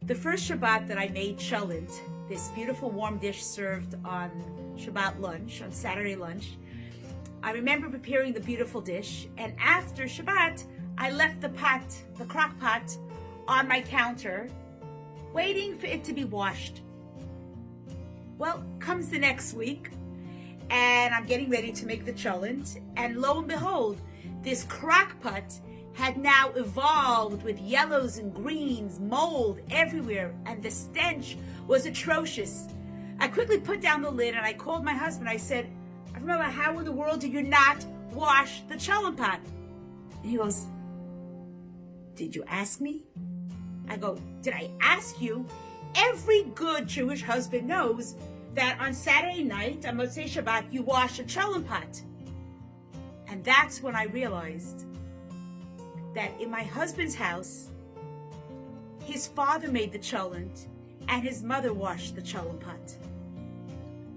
The first Shabbat that I made cholent, this beautiful warm dish served on Shabbat lunch, on Saturday lunch, I remember preparing the beautiful dish, and after Shabbat, I left the pot, the crock pot, on my counter, waiting for it to be washed. Well, comes the next week, and I'm getting ready to make the cholent, and lo and behold, this crock pot had now evolved with yellows and greens, mold everywhere, and the stench was atrocious. I quickly put down the lid and I called my husband. I said, "Avrahom, how in the world did you not wash the cholent pot?" And he goes, "Did you ask me?" I go, "Did I ask you?" Every good Jewish husband knows that on Saturday night, on Motzei Shabbat, you wash a cholent pot. And that's when I realized that in my husband's house, his father made the cholent and his mother washed the cholent pot.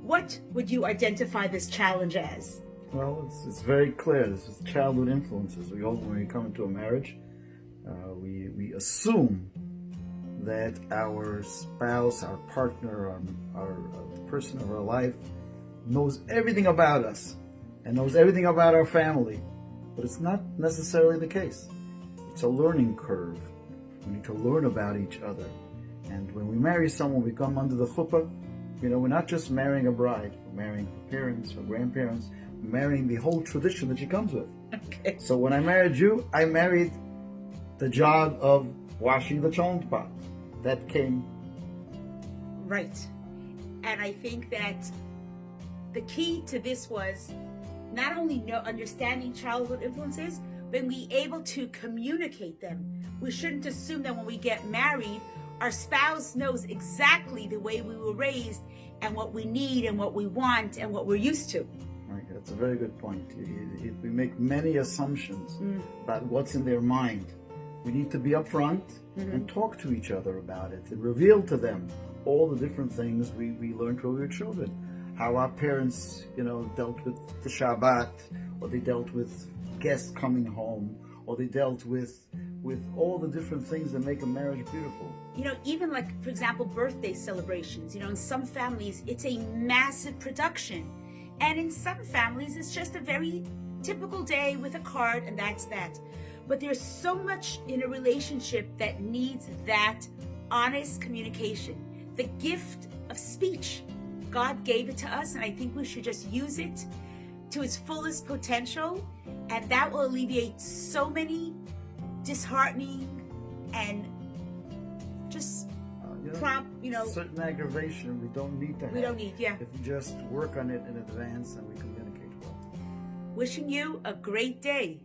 What would you identify this challenge as? Well, it's very clear. This is childhood influences. When we come into a marriage, we assume that our spouse, our partner, our person of our life knows everything about us and knows everything about our family. But it's not necessarily the case. It's a learning curve. We need to learn about each other. And when we marry someone, we come under the chuppah. We're not just marrying a bride. We're marrying her parents, her grandparents. We're marrying the whole tradition that she comes with. Okay. So when I married you, I married the job of washing the cholent pot. That came. Right. And I think that the key to this was not only understanding childhood influences, but be able to communicate them. We shouldn't assume that when we get married, our spouse knows exactly the way we were raised and what we need and what we want and what we're used to. Right, that's a very good point. We make many assumptions about what's in their mind. We need to be upfront and talk to each other about it and reveal to them all the different things we learned when we were children. How our parents, dealt with the Shabbat, or they dealt with guests coming home, or they dealt with all the different things that make a marriage beautiful. Even like, for example, birthday celebrations. In some families, it's a massive production. And in some families, it's just a very typical day with a card, and that's that. But there's so much in a relationship that needs that honest communication. The gift of speech. God gave it to us, and I think we should just use it to its fullest potential, and that will alleviate so many disheartening and just certain aggravation we don't need to have. We don't need, yeah. If we just work on it in advance and we communicate well. Wishing you a great day.